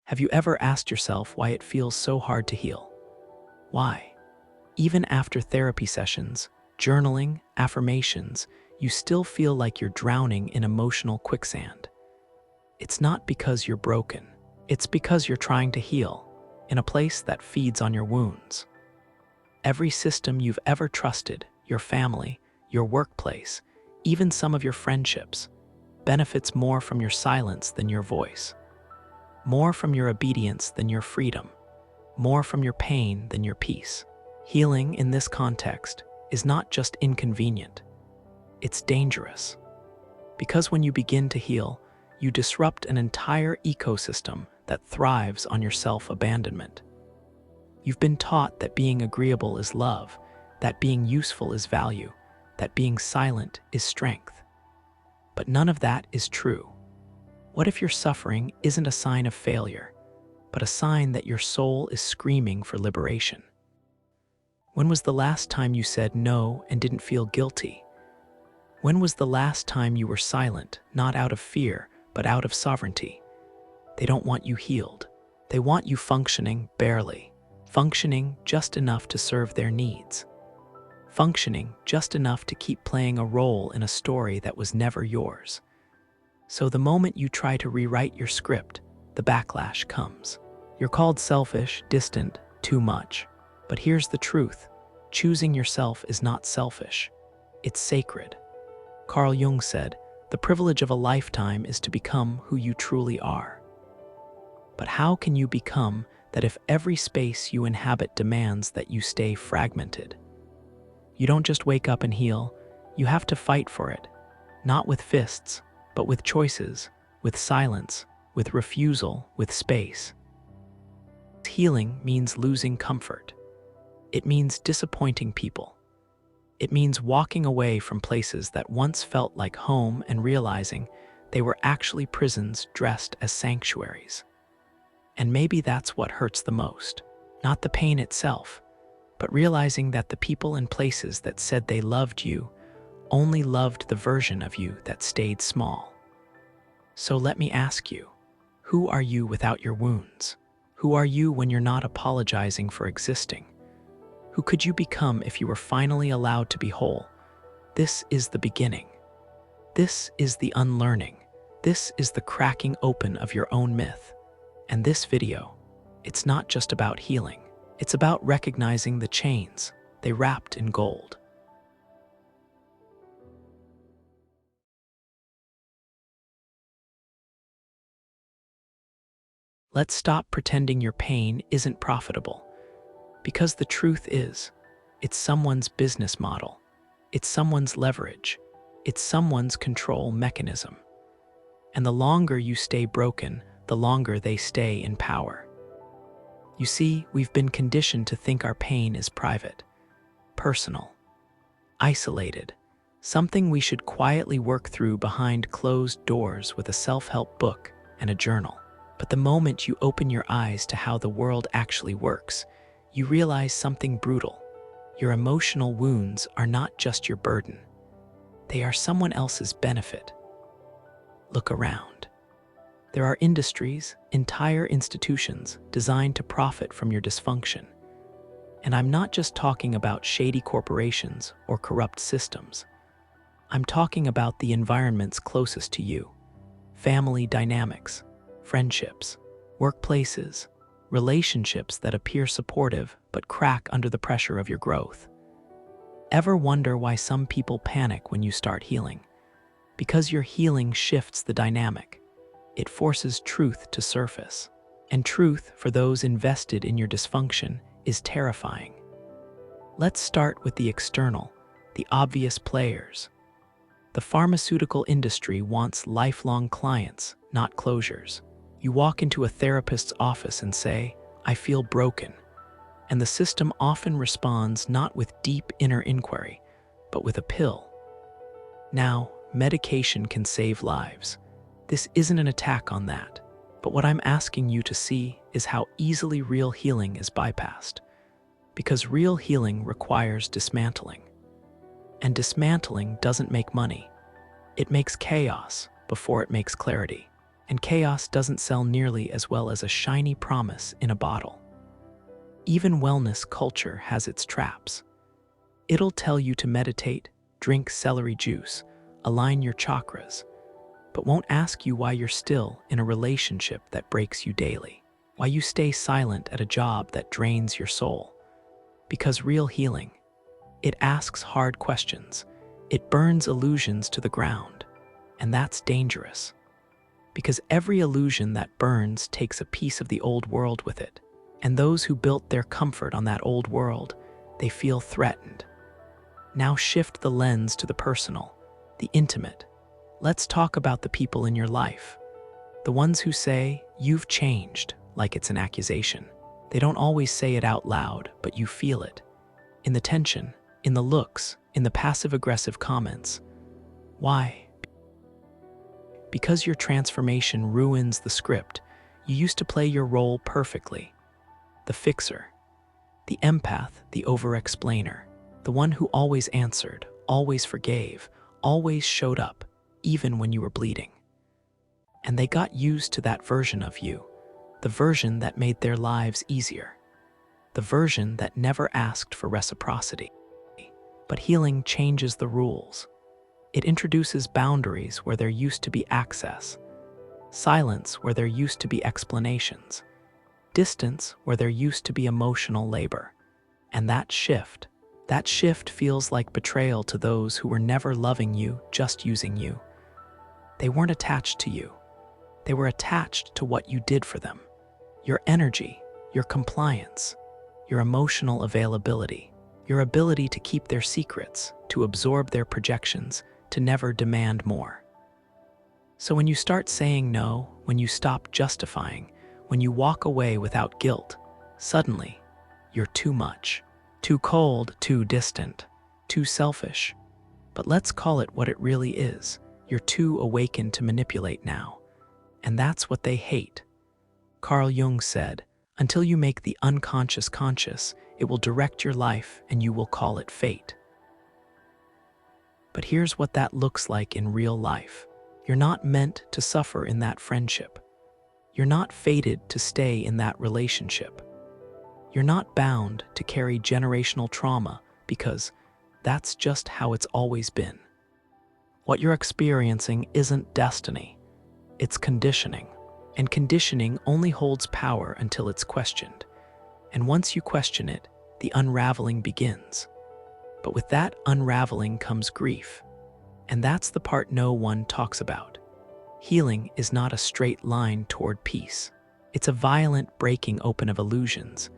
Have you ever asked yourself why it feels so hard to heal? Why? Even after therapy sessions, journaling, affirmations, you still feel like you're drowning in emotional quicksand. It's not because you're broken. It's because you're trying to heal in a place that feeds on your wounds. Every system you've ever trusted, your family, your workplace, even some of your friendships, benefits more from your silence than your voice, more from your obedience than your freedom, more from your pain than your peace. Healing in this context is not just inconvenient, it's dangerous. Because when you begin to heal, you disrupt an entire ecosystem that thrives on your self-abandonment. You've been taught that being agreeable is love, that being useful is value, that being silent is strength. But none of that is true. What if your suffering isn't a sign of failure, but a sign that your soul is screaming for liberation? When was the last time you said no and didn't feel guilty? When was the last time you were silent, not out of fear, but out of sovereignty? They don't want you healed. They want you functioning barely, functioning just enough to serve their needs, functioning just enough to keep playing a role in a story that was never yours. So the moment you try to rewrite your script, the backlash comes. You're called selfish, distant, too much. But here's the truth. Choosing yourself is not selfish. It's sacred. Carl Jung said, "The privilege of a lifetime is to become who you truly are." But how can you become that if every space you inhabit demands that you stay fragmented? You don't just wake up and heal, you have to fight for it. Not with fists, but with choices, with silence, with refusal, with space. Healing means losing comfort. It means disappointing people. It means walking away from places that once felt like home and realizing they were actually prisons dressed as sanctuaries. And maybe that's what hurts the most. Not the pain itself, but realizing that the people and places that said they loved you only loved the version of you that stayed small. So let me ask you, who are you without your wounds? Who are you when you're not apologizing for existing? Who could you become if you were finally allowed to be whole? This is the beginning. This is the unlearning. This is the cracking open of your own myth. And this video, it's not just about healing. It's about recognizing the chains they wrapped in gold. Let's stop pretending your pain isn't profitable. Because the truth is, it's someone's business model. It's someone's leverage. It's someone's control mechanism. And the longer you stay broken, the longer they stay in power. You see, we've been conditioned to think our pain is private, personal, isolated, something we should quietly work through behind closed doors with a self-help book and a journal. But the moment you open your eyes to how the world actually works, you realize something brutal. Your emotional wounds are not just your burden. They are someone else's benefit. Look around. There are industries, entire institutions, designed to profit from your dysfunction. And I'm not just talking about shady corporations or corrupt systems. I'm talking about the environments closest to you. Family dynamics, friendships, workplaces, relationships that appear supportive but crack under the pressure of your growth. Ever wonder why some people panic when you start healing? Because your healing shifts the dynamic. It forces truth to surface. And truth, for those invested in your dysfunction, is terrifying. Let's start with the external, the obvious players. The pharmaceutical industry wants lifelong clients, not closures. You walk into a therapist's office and say, "I feel broken." And the system often responds not with deep inner inquiry, but with a pill. Now, medication can save lives. This isn't an attack on that. But what I'm asking you to see is how easily real healing is bypassed. Because real healing requires dismantling. And dismantling doesn't make money. It makes chaos before it makes clarity. And chaos doesn't sell nearly as well as a shiny promise in a bottle. Even wellness culture has its traps. It'll tell you to meditate, drink celery juice, align your chakras, but won't ask you why you're still in a relationship that breaks you daily, why you stay silent at a job that drains your soul. Because real healing, it asks hard questions. It burns illusions to the ground, and that's dangerous. Because every illusion that burns takes a piece of the old world with it, and those who built their comfort on that old world, they feel threatened. Now shift the lens to the personal, the intimate. Let's talk about the people in your life. The ones who say, "You've changed," like it's an accusation. They don't always say it out loud, but you feel it. In the tension, in the looks, in the passive-aggressive comments. Why? Because your transformation ruins the script. You used to play your role perfectly. The fixer, the empath, the over-explainer, the one who always answered, always forgave, always showed up, even when you were bleeding. And they got used to that version of you, the version that made their lives easier, the version that never asked for reciprocity. But healing changes the rules. It introduces boundaries where there used to be access, silence where there used to be explanations, distance where there used to be emotional labor. And that shift feels like betrayal to those who were never loving you, just using you. They weren't attached to you. They were attached to what you did for them. Your energy, your compliance, your emotional availability, your ability to keep their secrets, to absorb their projections, to never demand more. So when you start saying no, when you stop justifying, when you walk away without guilt, suddenly, you're too much. Too cold, too distant, too selfish. But let's call it what it really is. You're too awakened to manipulate now. And that's what they hate. Carl Jung said, "Until you make the unconscious conscious, it will direct your life and you will call it fate." But here's what that looks like in real life. You're not meant to suffer in that friendship. You're not fated to stay in that relationship. You're not bound to carry generational trauma because that's just how it's always been. What you're experiencing isn't destiny, it's conditioning. And conditioning only holds power until it's questioned. And once you question it, the unraveling begins. But with that unraveling comes grief. And that's the part no one talks about. Healing is not a straight line toward peace. It's a violent breaking open of illusions.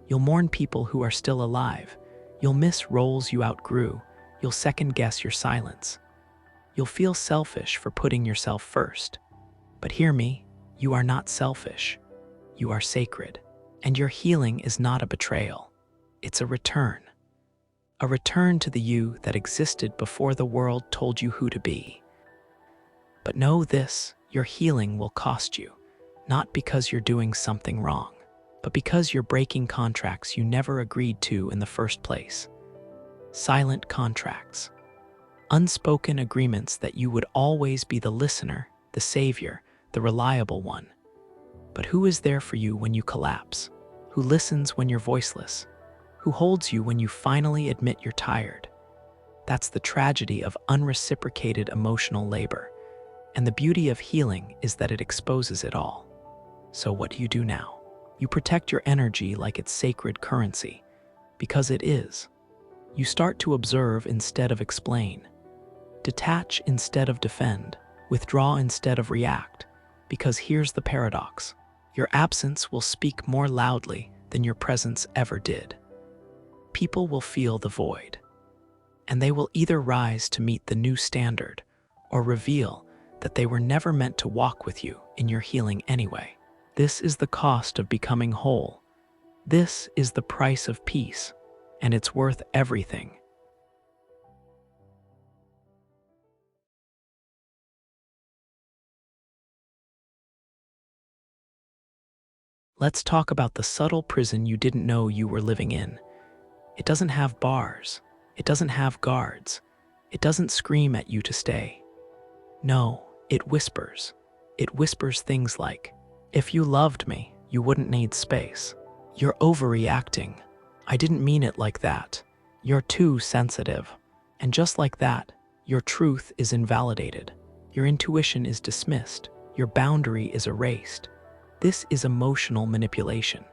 You'll mourn people who are still alive. You'll miss roles you outgrew. You'll second-guess your silence. You'll feel selfish for putting yourself first. But hear me, you are not selfish. You are sacred. And your healing is not a betrayal. It's a return. A return to the you that existed before the world told you who to be. But know this, your healing will cost you, not because you're doing something wrong, but because you're breaking contracts you never agreed to in the first place. Silent contracts. Unspoken agreements that you would always be the listener, the savior, the reliable one. But who is there for you when you collapse? Who listens when you're voiceless? Who holds you when you finally admit you're tired? That's the tragedy of unreciprocated emotional labor. And the beauty of healing is that it exposes it all. So what do you do now? You protect your energy like it's sacred currency, because it is. You start to observe instead of explain. Detach instead of defend. Withdraw instead of react. Because here's the paradox. Your absence will speak more loudly than your presence ever did. People will feel the void. And they will either rise to meet the new standard or reveal that they were never meant to walk with you in your healing anyway. This is the cost of becoming whole. This is the price of peace, and it's worth everything. Let's talk about the subtle prison you didn't know you were living in. It doesn't have bars. It doesn't have guards. It doesn't scream at you to stay. No, it whispers. It whispers things like, "If you loved me, you wouldn't need space. You're overreacting. I didn't mean it like that. You're too sensitive." And just like that, your truth is invalidated. Your intuition is dismissed. Your boundary is erased. This is emotional manipulation.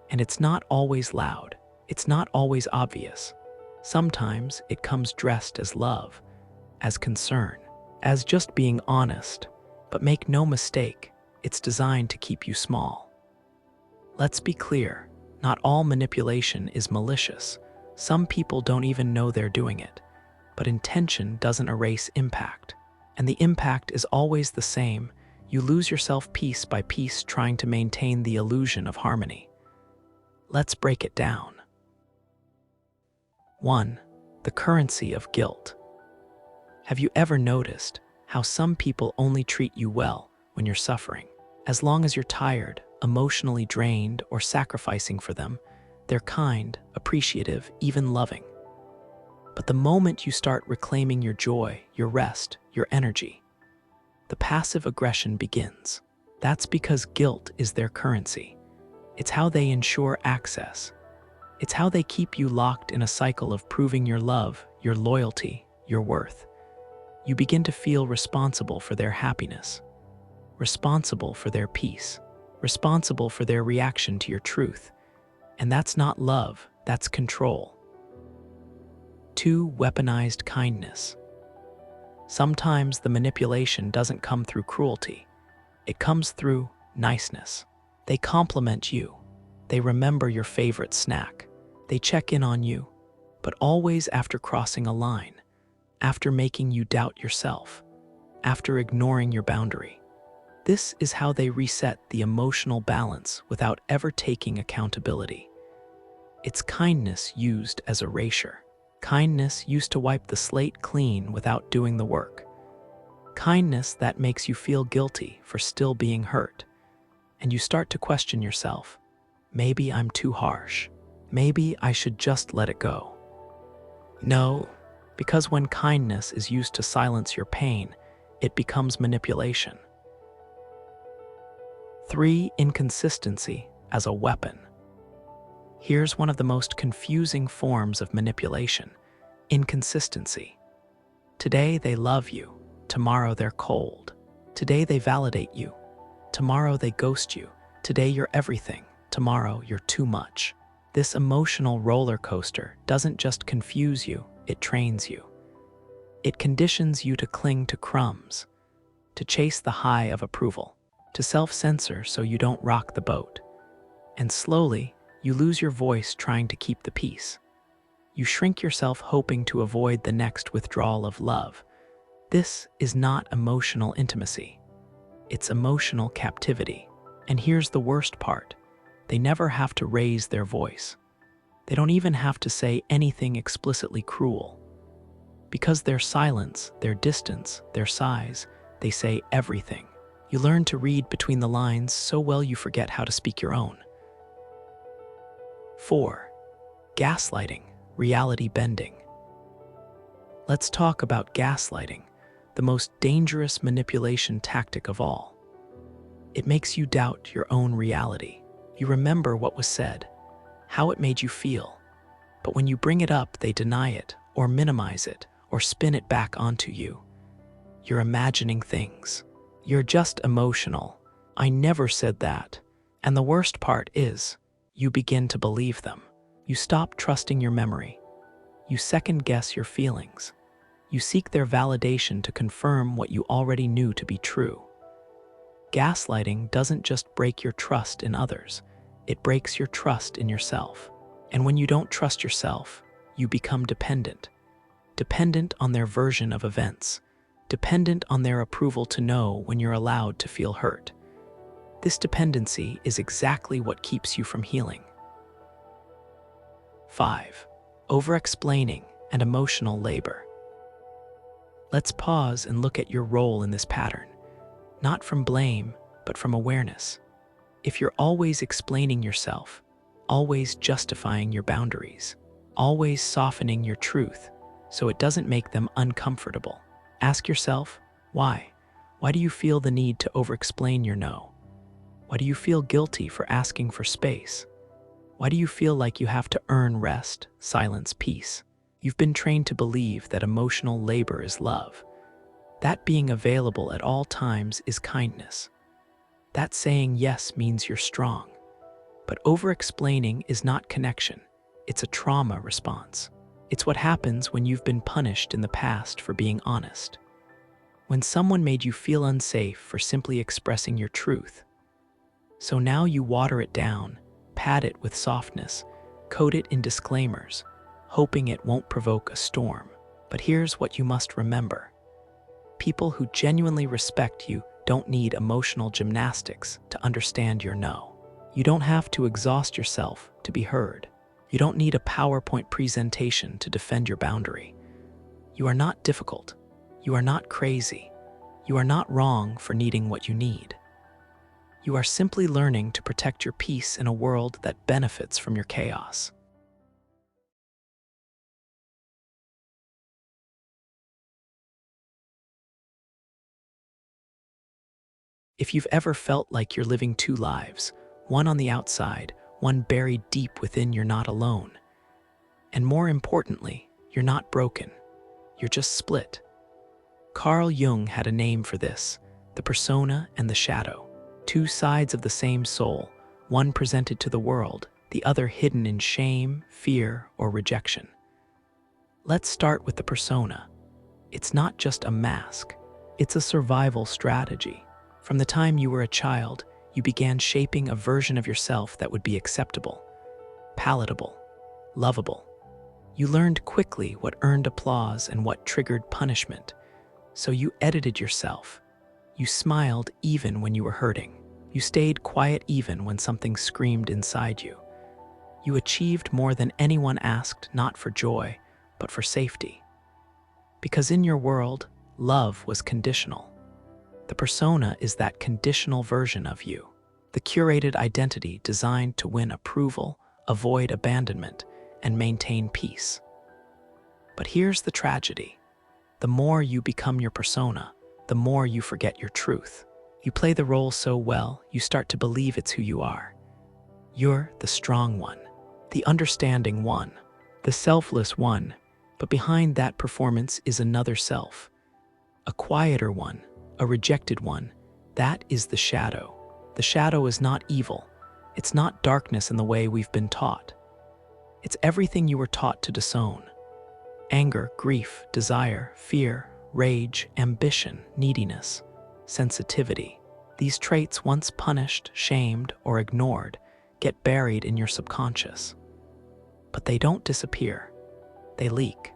And it's not always loud. It's not always obvious. Sometimes it comes dressed as love, as concern, as just being honest. But make no mistake, it's designed to keep you small. Let's be clear, not all manipulation is malicious. Some people don't even know they're doing it. But intention doesn't erase impact. And the impact is always the same. You lose yourself piece by piece trying to maintain the illusion of harmony. Let's break it down. 1. The currency of guilt. Have you ever noticed how some people only treat you well when you're suffering? As long as you're tired, emotionally drained, or sacrificing for them, they're kind, appreciative, even loving. But the moment you start reclaiming your joy, your rest, your energy, the passive aggression begins. That's because guilt is their currency. It's how they ensure access. It's how they keep you locked in a cycle of proving your love, your loyalty, your worth. You begin to feel responsible for their happiness, responsible for their peace, responsible for their reaction to your truth. And that's not love, that's control. 2. Weaponized kindness. Sometimes the manipulation doesn't come through cruelty. It comes through niceness. They compliment you. They remember your favorite snack. They check in on you, but always after crossing a line, after making you doubt yourself, after ignoring your boundary. This is how they reset the emotional balance without ever taking accountability. It's kindness used as erasure. Kindness used to wipe the slate clean without doing the work. Kindness that makes you feel guilty for still being hurt. And you start to question yourself. Maybe I'm too harsh. Maybe I should just let it go. No, because when kindness is used to silence your pain, it becomes manipulation. 3. Inconsistency as a weapon. Here's one of the most confusing forms of manipulation: inconsistency. Today they love you, tomorrow they're cold. Today they validate you, tomorrow they ghost you. Today you're everything, tomorrow you're too much. This emotional roller coaster doesn't just confuse you, it trains you. It conditions you to cling to crumbs, to chase the high of approval, to self-censor so you don't rock the boat. And slowly, you lose your voice trying to keep the peace. You shrink yourself hoping to avoid the next withdrawal of love. This is not emotional intimacy. It's emotional captivity. And here's the worst part. They never have to raise their voice. They don't even have to say anything explicitly cruel. Because their silence, their distance, their sighs, they say everything. You learn to read between the lines so well you forget how to speak your own. 4. Gaslighting, reality bending. Let's talk about gaslighting, the most dangerous manipulation tactic of all. It makes you doubt your own reality. You remember what was said, how it made you feel. But when you bring it up, they deny it, or minimize it, or spin it back onto you. You're imagining things. You're just emotional. I never said that. And the worst part is, you begin to believe them. You stop trusting your memory. You second-guess your feelings. You seek their validation to confirm what you already knew to be true. Gaslighting doesn't just break your trust in others, it breaks your trust in yourself. And when you don't trust yourself, you become dependent. Dependent on their version of events. Dependent on their approval to know when you're allowed to feel hurt. This dependency is exactly what keeps you from healing. 5. Over-explaining and emotional labor. Let's pause and look at your role in this pattern, not from blame, but from awareness. If you're always explaining yourself, always justifying your boundaries, always softening your truth so it doesn't make them uncomfortable, ask yourself, why? Why do you feel the need to over-explain your no? Why do you feel guilty for asking for space? Why do you feel like you have to earn rest, silence, peace? You've been trained to believe that emotional labor is love. That being available at all times is kindness. That saying yes means you're strong. But over-explaining is not connection. It's a trauma response. It's what happens when you've been punished in the past for being honest. When someone made you feel unsafe for simply expressing your truth. So now you water it down, pad it with softness, coat it in disclaimers, hoping it won't provoke a storm. But here's what you must remember. People who genuinely respect you don't need emotional gymnastics to understand your no. You don't have to exhaust yourself to be heard. You don't need a PowerPoint presentation to defend your boundary. You are not difficult. You are not crazy. You are not wrong for needing what you need. You are simply learning to protect your peace in a world that benefits from your chaos. If you've ever felt like you're living two lives, one on the outside, one buried deep within, you're not alone. And more importantly, you're not broken. You're just split. Carl Jung had a name for this: the persona and the shadow. Two sides of the same soul, one presented to the world, the other hidden in shame, fear, or rejection. Let's start with the persona. It's not just a mask. It's a survival strategy. From the time you were a child, you began shaping a version of yourself that would be acceptable, palatable, lovable. You learned quickly what earned applause and what triggered punishment. So you edited yourself. You smiled even when you were hurting. You stayed quiet even when something screamed inside you. You achieved more than anyone asked, not for joy, but for safety. Because in your world, love was conditional. The persona is that conditional version of you, the curated identity designed to win approval, avoid abandonment, and maintain peace. But here's the tragedy. The more you become your persona, the more you forget your truth. You play the role so well, you start to believe it's who you are. You're the strong one, the understanding one, the selfless one, but behind that performance is another self, a quieter one, a rejected one. That is the shadow. The shadow is not evil. It's not darkness in the way we've been taught. It's everything you were taught to disown. Anger, grief, desire, fear, rage, ambition, neediness, sensitivity. These traits, once punished, shamed, or ignored, get buried in your subconscious. But they don't disappear. They leak.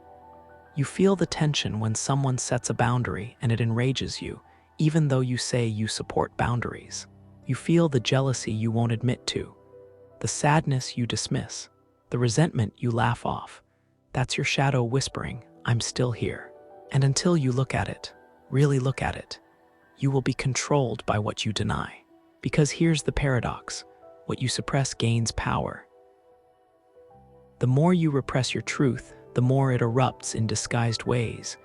You feel the tension when someone sets a boundary and it enrages you, even though you say you support boundaries. You feel the jealousy you won't admit to, the sadness you dismiss, the resentment you laugh off. That's your shadow whispering, "I'm still here." And until you look at it, really look at it, you will be controlled by what you deny. Because here's the paradox: what you suppress gains power. The more you repress your truth, the more it erupts in disguised ways: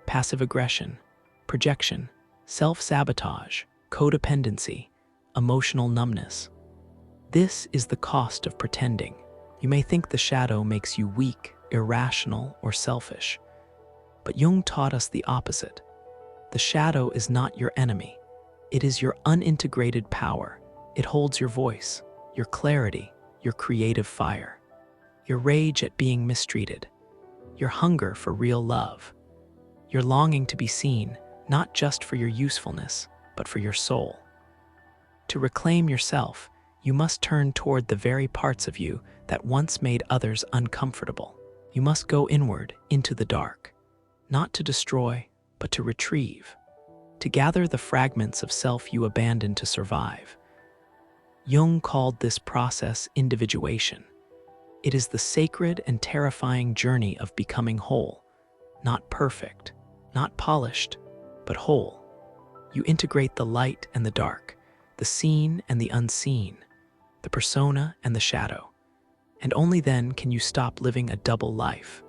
passive aggression, projection, self-sabotage, codependency, emotional numbness. This is the cost of pretending. You may think the shadow makes you weak, irrational, or selfish. But Jung taught us the opposite. The shadow is not your enemy. It is your unintegrated power. It holds your voice, your clarity, your creative fire, your rage at being mistreated, your hunger for real love, your longing to be seen, not just for your usefulness, but for your soul. To reclaim yourself, you must turn toward the very parts of you that once made others uncomfortable. You must go inward, into the dark, not to destroy, but to retrieve, to gather the fragments of self you abandoned to survive. Jung called this process individuation. It is the sacred and terrifying journey of becoming whole, not perfect, not polished, but whole. You integrate the light and the dark, the seen and the unseen, the persona and the shadow. And only then can you stop living a double life.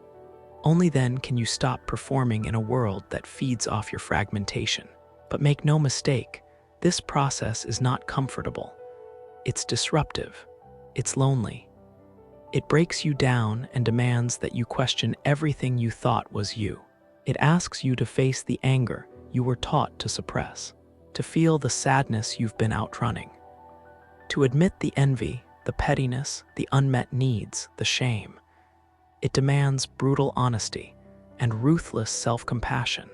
Only then can you stop performing in a world that feeds off your fragmentation. But make no mistake, this process is not comfortable. It's disruptive. It's lonely. It breaks you down and demands that you question everything you thought was you. It asks you to face the anger you were taught to suppress, to feel the sadness you've been outrunning, to admit the envy, the pettiness, the unmet needs, the shame. It demands brutal honesty and ruthless self-compassion,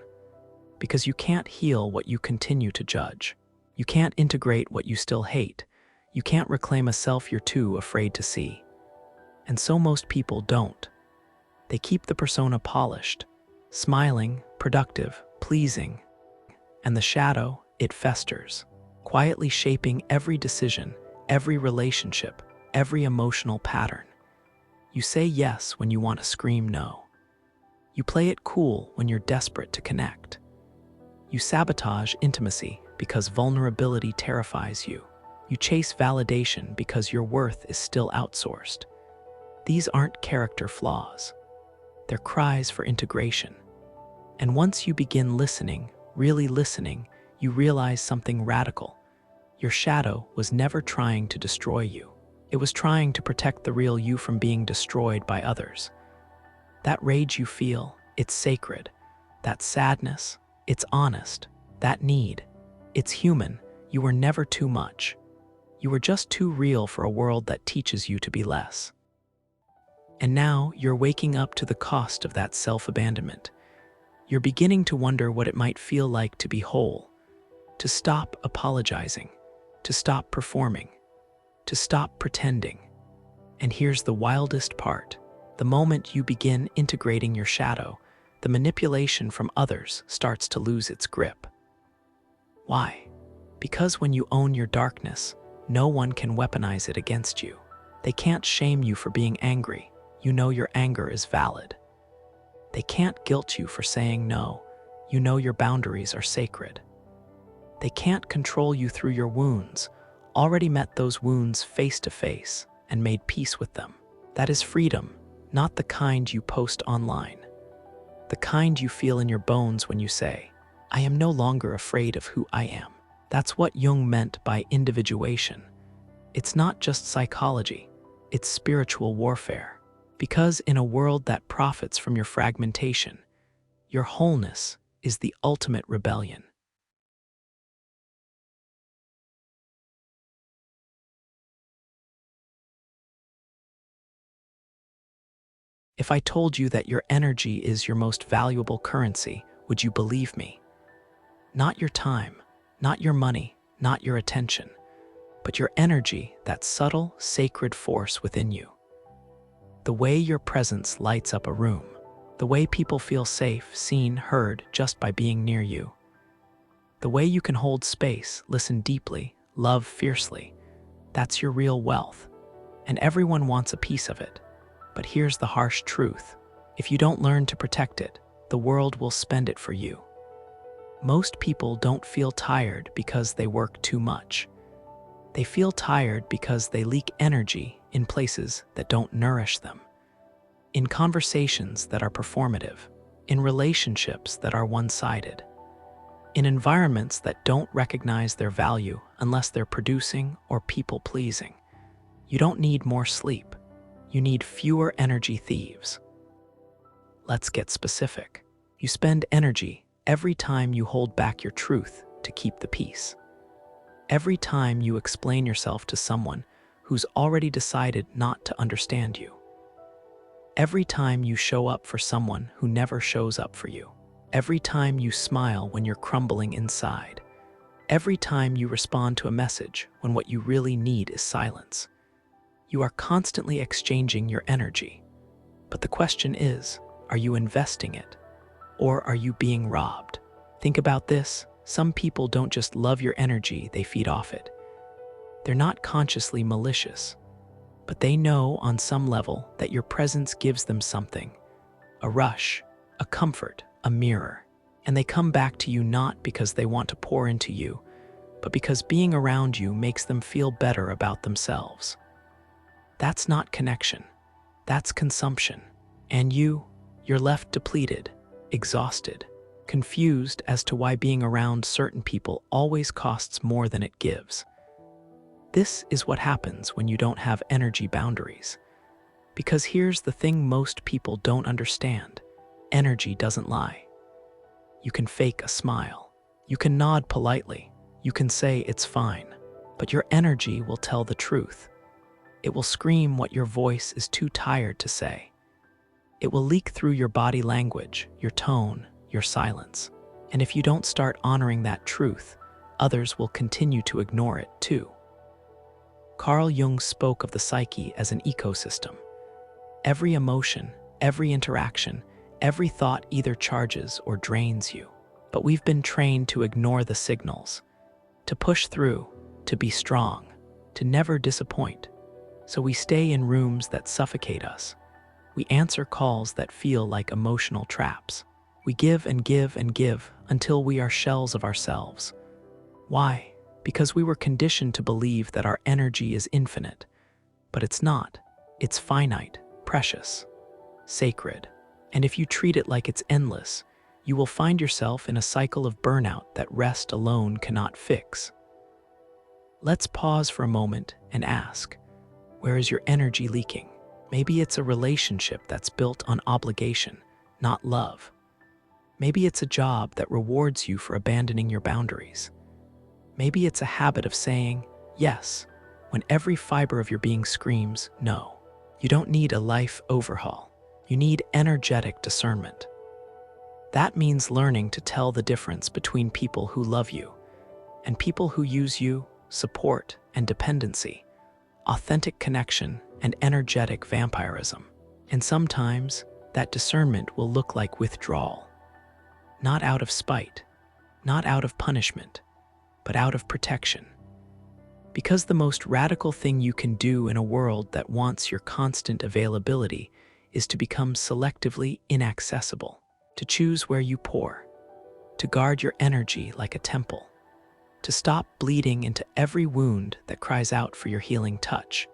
because you can't heal what you continue to judge. You can't integrate what you still hate. You can't reclaim a self you're too afraid to see. And so most people don't. They keep the persona polished, smiling, productive, pleasing, and the shadow, it festers, quietly shaping every decision, every relationship, every emotional pattern. You say yes when you want to scream no. You play it cool when you're desperate to connect. You sabotage intimacy because vulnerability terrifies you. You chase validation because your worth is still outsourced. These aren't character flaws. They're cries for integration. And once you begin listening, really listening, you realize something radical. Your shadow was never trying to destroy you. It was trying to protect the real you from being destroyed by others. That rage you feel, it's sacred. That sadness, it's honest. That need, it's human. You were never too much. You were just too real for a world that teaches you to be less. And now you're waking up to the cost of that self-abandonment. You're beginning to wonder what it might feel like to be whole, to stop apologizing, to stop performing, to stop pretending. And here's the wildest part. The moment you begin integrating your shadow, the manipulation from others starts to lose its grip. Why? Because when you own your darkness, no one can weaponize it against you. They can't shame you for being angry. You know your anger is valid. They can't guilt you for saying no. You know your boundaries are sacred. They can't control you through your wounds. Already met those wounds face to face and made peace with them. That is freedom, not the kind you post online. The kind you feel in your bones when you say, I am no longer afraid of who I am. That's what Jung meant by individuation. It's not just psychology, it's spiritual warfare. Because in a world that profits from your fragmentation, your wholeness is the ultimate rebellion. If I told you that your energy is your most valuable currency, would you believe me? Not your time, not your money, not your attention, but your energy, that subtle, sacred force within you. The way your presence lights up a room, the way people feel safe, seen, heard just by being near you. The way you can hold space, listen deeply, love fiercely. That's your real wealth, and everyone wants a piece of it. But here's the harsh truth. If you don't learn to protect it, the world will spend it for you. Most people don't feel tired because they work too much. They feel tired because they leak energy in places that don't nourish them, in conversations that are performative, in relationships that are one-sided, in environments that don't recognize their value unless they're producing or people-pleasing. You don't need more sleep. You need fewer energy thieves. Let's get specific. You spend energy every time you hold back your truth to keep the peace. Every time you explain yourself to someone who's already decided not to understand you. Every time you show up for someone who never shows up for you. Every time you smile when you're crumbling inside. Every time you respond to a message when what you really need is silence. You are constantly exchanging your energy. But the question is, are you investing it? Or are you being robbed? Think about this. Some people don't just love your energy, they feed off it. They're not consciously malicious, but they know on some level that your presence gives them something. A rush, a comfort, a mirror. And they come back to you not because they want to pour into you, but because being around you makes them feel better about themselves. That's not connection. That's consumption. And you're left depleted, exhausted, confused as to why being around certain people always costs more than it gives. This is what happens when you don't have energy boundaries. Because here's the thing most people don't understand. Energy doesn't lie. You can fake a smile. You can nod politely. You can say it's fine. But your energy will tell the truth. It will scream what your voice is too tired to say. It will leak through your body language, your tone, your silence. And if you don't start honoring that truth, others will continue to ignore it too. Carl Jung spoke of the psyche as an ecosystem. Every emotion, every interaction, every thought either charges or drains you. But we've been trained to ignore the signals, to push through, to be strong, to never disappoint. So we stay in rooms that suffocate us. We answer calls that feel like emotional traps. We give and give and give until we are shells of ourselves. Why? Because we were conditioned to believe that our energy is infinite. But it's not. It's finite, precious, sacred. And if you treat it like it's endless, you will find yourself in a cycle of burnout that rest alone cannot fix. Let's pause for a moment and ask, where is your energy leaking? Maybe it's a relationship that's built on obligation, not love. Maybe it's a job that rewards you for abandoning your boundaries. Maybe it's a habit of saying yes when every fiber of your being screams no. You don't need a life overhaul. You need energetic discernment. That means learning to tell the difference between people who love you and people who use you, support, and dependency, authentic connection, and energetic vampirism. And sometimes that discernment will look like withdrawal. Not out of spite, not out of punishment, but out of protection. Because the most radical thing you can do in a world that wants your constant availability is to become selectively inaccessible, to choose where you pour, to guard your energy like a temple, to stop bleeding into every wound that cries out for your healing touch.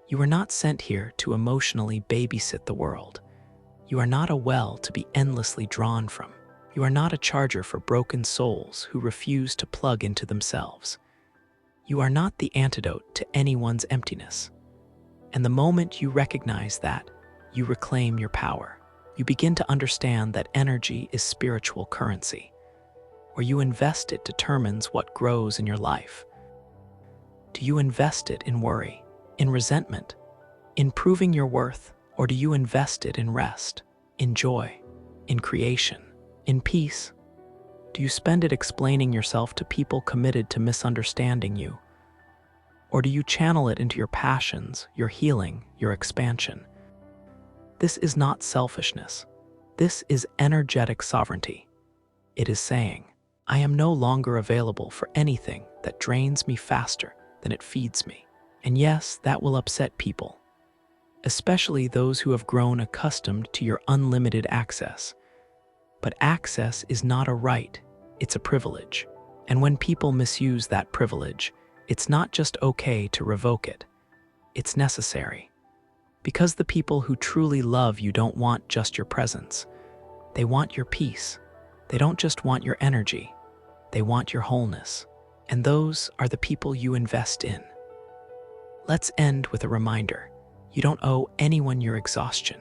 You are not sent here to emotionally babysit the world. You are not a well to be endlessly drawn from. You are not a charger for broken souls who refuse to plug into themselves. You are not the antidote to anyone's emptiness. And the moment you recognize that, you reclaim your power. You begin to understand that energy is spiritual currency. Where you invest it determines what grows in your life. Do you invest it in worry, in resentment, in proving your worth, or do you invest it in rest, in joy, in creation, in peace? Do you spend it explaining yourself to people committed to misunderstanding you? Or do you channel it into your passions, your healing, your expansion? This is not selfishness. This is energetic sovereignty. It is saying, I am no longer available for anything that drains me faster than it feeds me. And yes, that will upset people, especially those who have grown accustomed to your unlimited access. But access is not a right, it's a privilege. And when people misuse that privilege, it's not just okay to revoke it. It's necessary. Because the people who truly love you don't want just your presence. They want your peace. They don't just want your energy. They want your wholeness. And those are the people you invest in. Let's end with a reminder. You don't owe anyone your exhaustion.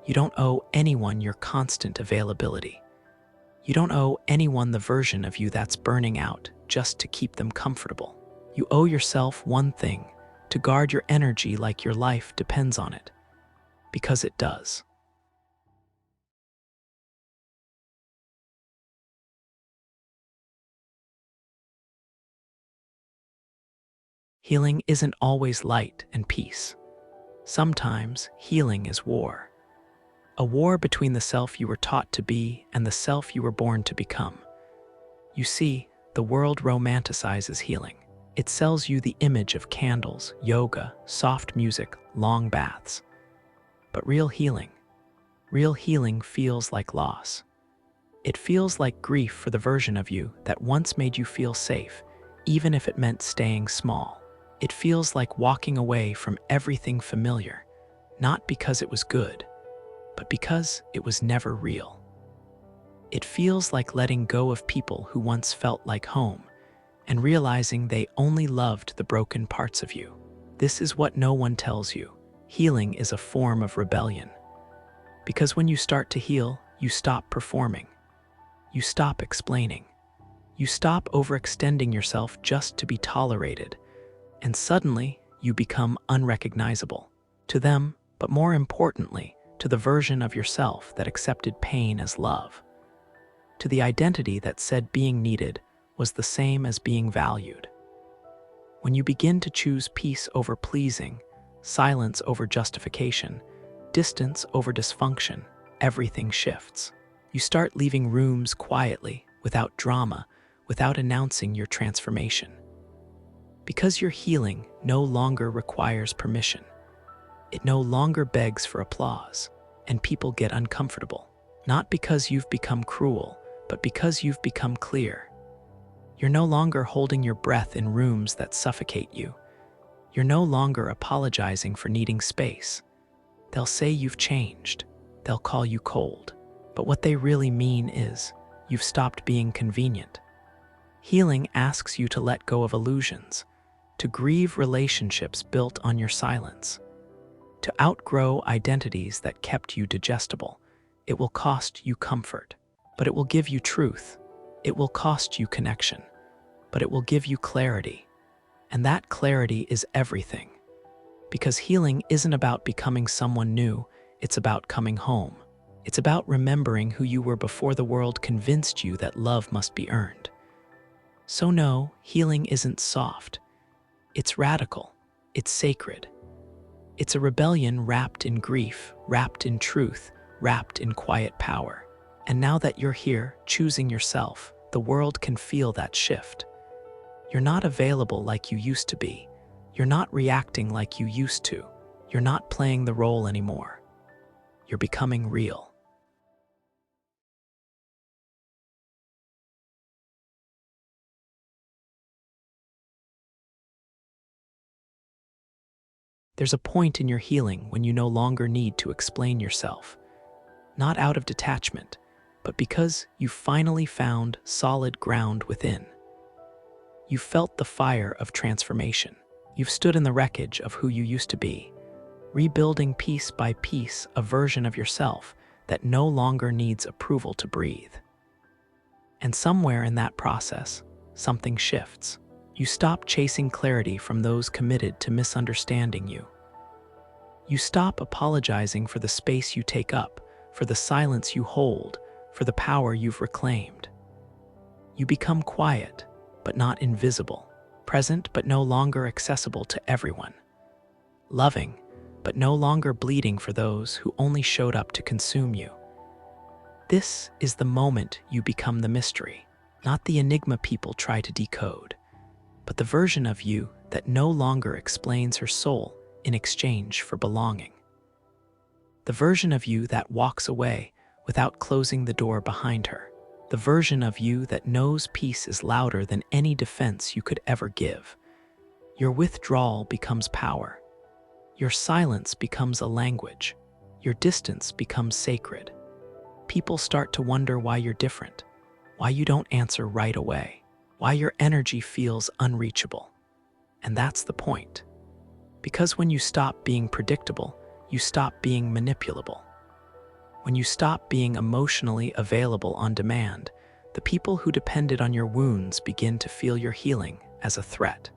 You don't owe anyone your constant availability. You don't owe anyone the version of you that's burning out just to keep them comfortable. You owe yourself one thing, to guard your energy like your life depends on it. Because it does. Healing isn't always light and peace. Sometimes healing is war. A war between the self you were taught to be and the self you were born to become. You see, the world romanticizes healing. It sells you the image of candles, yoga, soft music, long baths. But real healing feels like loss. It feels like grief for the version of you that once made you feel safe, even if it meant staying small. It feels like walking away from everything familiar, not because it was good, but because it was never real. It feels like letting go of people who once felt like home and realizing they only loved the broken parts of you. This is what no one tells you. Healing is a form of rebellion. Because when you start to heal, you stop performing. You stop explaining. You stop overextending yourself just to be tolerated. And suddenly, you become unrecognizable. To them, but more importantly, to the version of yourself that accepted pain as love. To the identity that said being needed was the same as being valued. When you begin to choose peace over pleasing, silence over justification, distance over dysfunction, everything shifts. You start leaving rooms quietly, without drama, without announcing your transformation. Because your healing no longer requires permission. It no longer begs for applause, and people get uncomfortable. Not because you've become cruel, but because you've become clear. You're no longer holding your breath in rooms that suffocate you. You're no longer apologizing for needing space. They'll say you've changed. They'll call you cold. But what they really mean is, you've stopped being convenient. Healing asks you to let go of illusions, to grieve relationships built on your silence, to outgrow identities that kept you digestible. It will cost you comfort, but it will give you truth. It will cost you connection, but it will give you clarity. And that clarity is everything. Because healing isn't about becoming someone new, it's about coming home. It's about remembering who you were before the world convinced you that love must be earned. So no, healing isn't soft. It's radical. It's sacred. It's a rebellion wrapped in grief, wrapped in truth, wrapped in quiet power. And now that you're here, choosing yourself, the world can feel that shift. You're not available like you used to be. You're not reacting like you used to. You're not playing the role anymore. You're becoming real. There's a point in your healing when you no longer need to explain yourself. Not out of detachment, but because you finally found solid ground within. You felt the fire of transformation. You've stood in the wreckage of who you used to be, rebuilding piece by piece a version of yourself that no longer needs approval to breathe. And somewhere in that process, something shifts. You stop chasing clarity from those committed to misunderstanding you. You stop apologizing for the space you take up, for the silence you hold, for the power you've reclaimed. You become quiet, but not invisible, present but no longer accessible to everyone, loving but no longer bleeding for those who only showed up to consume you. This is the moment you become the mystery, not the enigma people try to decode, but the version of you that no longer explains her soul in exchange for belonging. The version of you that walks away without closing the door behind her. The version of you that knows peace is louder than any defense you could ever give. Your withdrawal becomes power. Your silence becomes a language. Your distance becomes sacred. People start to wonder why you're different, why you don't answer right away, why your energy feels unreachable. And that's the point. Because when you stop being predictable, you stop being manipulable. When you stop being emotionally available on demand, the people who depended on your wounds begin to feel your healing as a threat.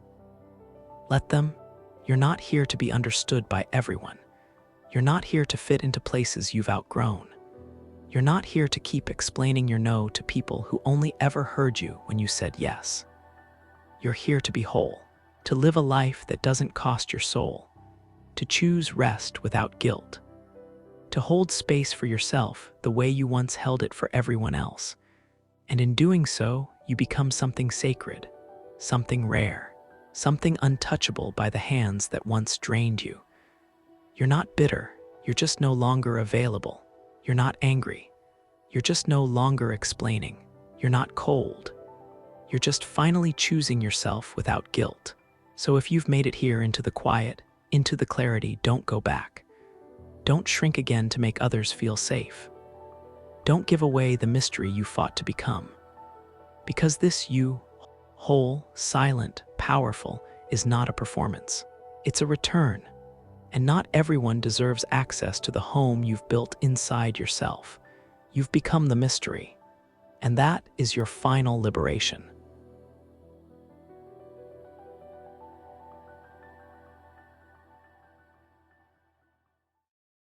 Let them. You're not here to be understood by everyone. You're not here to fit into places you've outgrown. You're not here to keep explaining your no to people who only ever heard you when you said yes. You're here to be whole, to live a life that doesn't cost your soul, to choose rest without guilt, to hold space for yourself the way you once held it for everyone else. And in doing so, you become something sacred, something rare, something untouchable by the hands that once drained you. You're not bitter, you're just no longer available. You're not angry, you're just no longer explaining. You're not cold, you're just finally choosing yourself without guilt. So if you've made it here into the quiet, into the clarity, don't go back. Don't shrink again to make others feel safe. Don't give away the mystery you fought to become. Because this you, whole, silent, powerful, is not a performance. It's a return. And not everyone deserves access to the home you've built inside yourself. You've become the mystery. And that is your final liberation.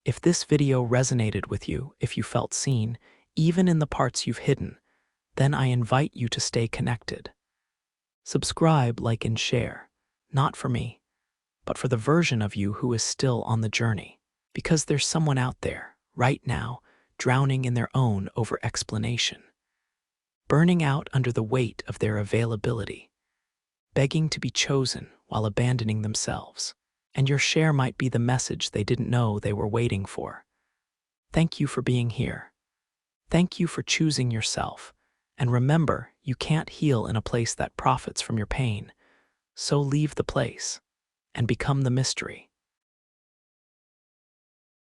If this video resonated with you, if you felt seen, even in the parts you've hidden, then I invite you to stay connected. Subscribe, like, and share, not for me, but for the version of you who is still on the journey. Because there's someone out there, right now, drowning in their own over-explanation, burning out under the weight of their availability, begging to be chosen while abandoning themselves. And your share might be the message they didn't know they were waiting for. Thank you for being here. Thank you for choosing yourself. And remember, you can't heal in a place that profits from your pain. So leave the place and become the mystery.